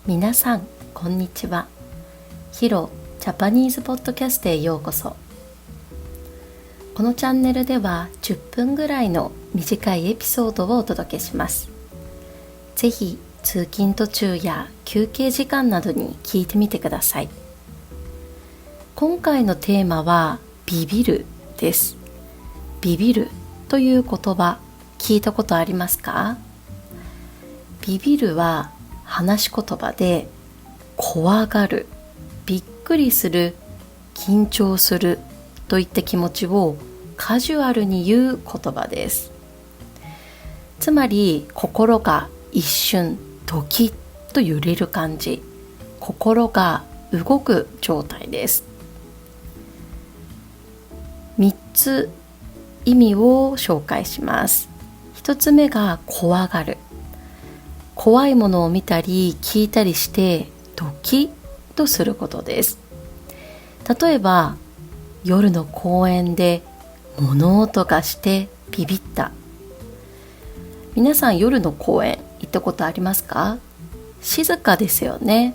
皆さんこんにちは。ヒロジャパニーズポッドキャストへようこそ。このチャンネルでは10分ぐらいの短いエピソードをお届けします。ぜひ通勤途中や休憩時間などに聞いてみてください。今回のテーマはビビるです。ビビるという言葉聞いたことありますか？ビビるは話し言葉で怖がる、びっくりする、緊張するといった気持ちをカジュアルに言う言葉です。つまり心が一瞬ドキッと揺れる感じ、心が動く状態です。3つ意味を紹介します。1つ目が怖がる。怖いものを見たり聞いたりしてドキッとすることです。例えば夜の公園で物音がしてビビった。皆さん夜の公園行ったことありますか？静かですよね。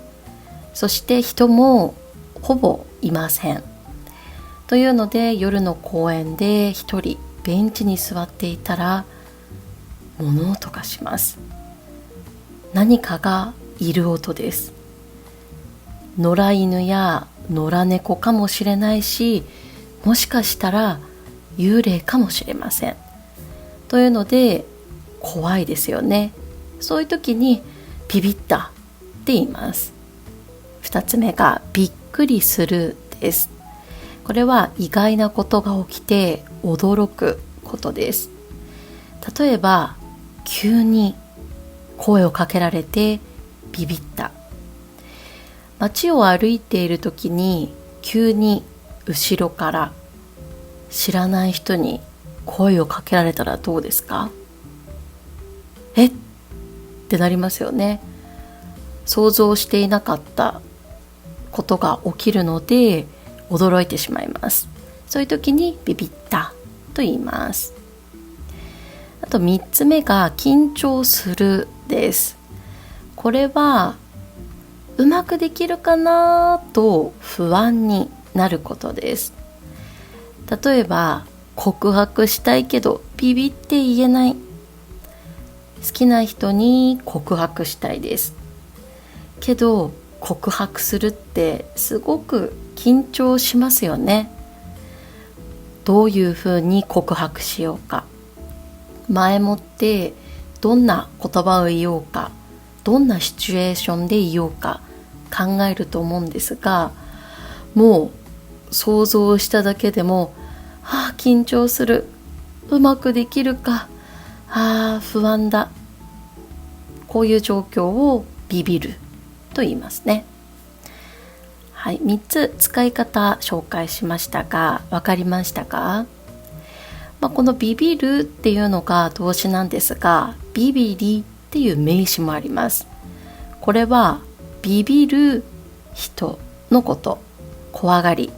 そして人もほぼいません。というので夜の公園で一人ベンチに座っていたら物音がします。何かがいる音です。野良犬や野良猫かもしれないし、もしかしたら幽霊かもしれません。というので怖いですよね。そういう時にビビったって言います。2つ目がびっくりするです。これは意外なことが起きて驚くことです。例えば急に声をかけられてビビった。街を歩いている時に急に後ろから知らない人に声をかけられたらどうですか？ってなりますよね。想像していなかったことが起きるので驚いてしまいます。そういう時にビビったと言います。あと3つ目が緊張するです。これはうまくできるかなと不安になることです。例えば告白したいけどビビって言えない。好きな人に告白したいです。けど告白するってすごく緊張しますよね。どういうふうに告白しようか。前もってどんな言葉を言おうか、どんなシチュエーションで言おうか考えると思うんですが、もう想像しただけでも緊張する、うまくできるか、不安だ。こういう状況をビビると言いますね。はい、3つ使い方紹介しましたが分かりましたか？このビビるっていうのが動詞なんですが、ビビリっていう名詞もあります。これはビビる人のこと、怖がり、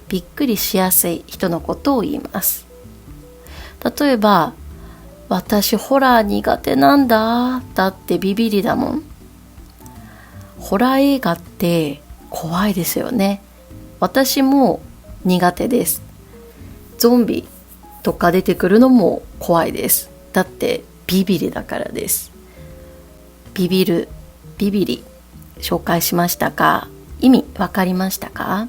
びっくりしやすい人のことを言います。例えば私ホラー苦手なんだ、だってビビリだもん。ホラー映画って怖いですよね。私も苦手です。ゾンビとか出てくるのも怖いです。だってビビリだからです。ビビる、ビビリ紹介しましたが、意味わかりましたか？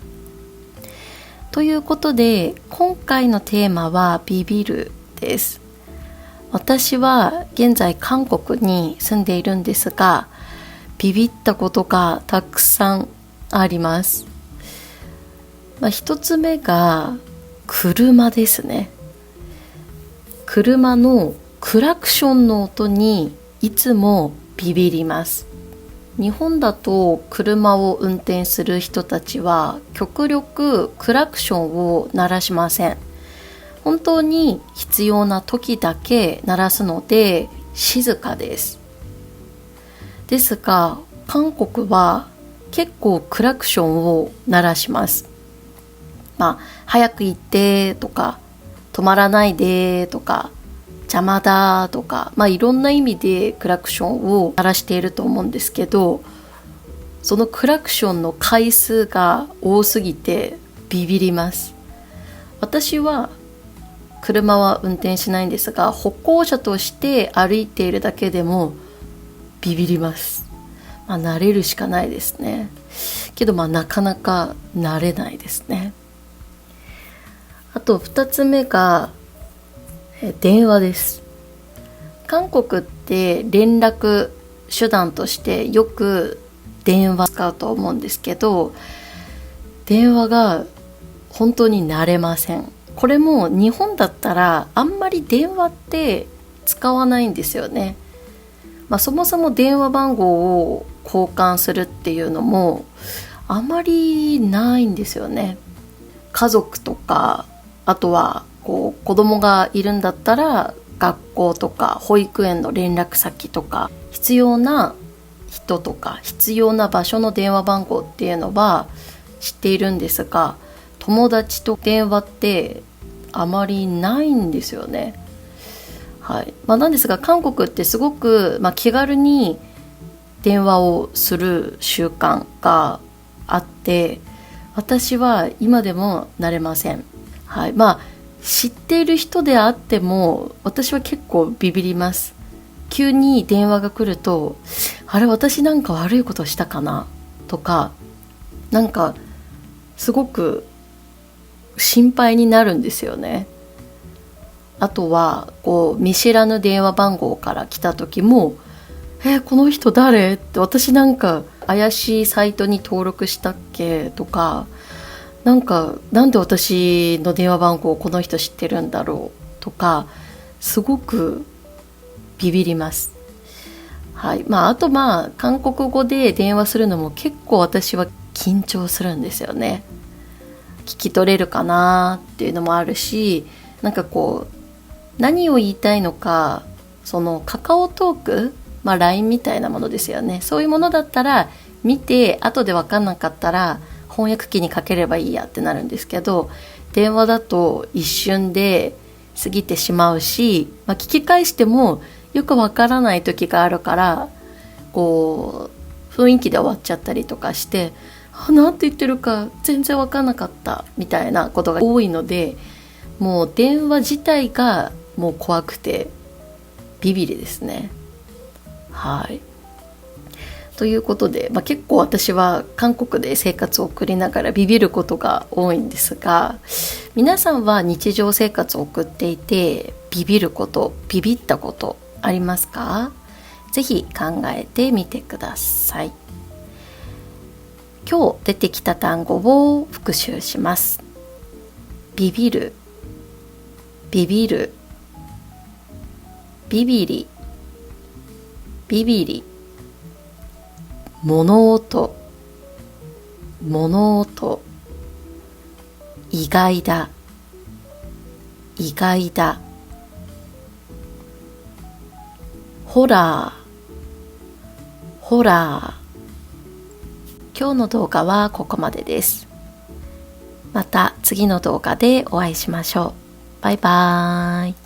ということで今回のテーマはビビるです。私は現在韓国に住んでいるんですが、ビビったことがたくさんあります。一つ目が車ですね。車のクラクションの音にいつもビビります。日本だと車を運転する人たちは極力クラクションを鳴らしません。本当に必要な時だけ鳴らすので静かです。ですが韓国は結構クラクションを鳴らします。早く行ってとか止まらないでとか邪魔だとか、いろんな意味でクラクションを鳴らしていると思うんですけど、そのクラクションの回数が多すぎてビビります。私は車は運転しないんですが、歩行者として歩いているだけでもビビります。慣れるしかないですね。けどなかなか慣れないですね。あと2つ目が電話です。韓国って連絡手段としてよく電話使うと思うんですけど、電話が本当に慣れません。これも日本だったらあんまり電話って使わないんですよね。そもそも電話番号を交換するっていうのもあまりないんですよね。家族とか、あとは子供がいるんだったら学校とか保育園の連絡先とか、必要な人とか必要な場所の電話番号っていうのは知っているんですが、友達と電話ってあまりないんですよね。はい。なんですが韓国ってすごく、気軽に電話をする習慣があって、私は今でも慣れません。はい。知っている人であっても私は結構ビビります。急に電話が来ると、あれ私なんか悪いことしたかなとか、なんかすごく心配になるんですよね。あとは見知らぬ電話番号から来た時も、この人誰って私なんか怪しいサイトに登録したっけとか、なんで私の電話番号をこの人知ってるんだろうとか、すごくビビります。はい。あと韓国語で電話するのも結構私は緊張するんですよね。聞き取れるかなっていうのもあるし、何を言いたいのか、そのカカオトーク、LINE みたいなものですよね。そういうものだったら見て、後で分かんなかったら翻訳機にかければいいやってなるんですけど、電話だと一瞬で過ぎてしまうし、聞き返してもよく分からない時があるから、雰囲気で終わっちゃったりとかして、なんて言ってるか全然分かんなかったみたいなことが多いので、もう電話自体がもう怖くてビビりですね。はい。ということで、結構私は韓国で生活を送りながらビビることが多いんですが、皆さんは日常生活を送っていてビビること、ビビったことありますか？ぜひ考えてみてください。今日出てきた単語を復習します。ビビる、ビビる、ビビり、ビビり、物音、物音、意外だ、意外だ、ホラー、ホラー。今日の動画はここまでです。また次の動画でお会いしましょう。バイバーイ。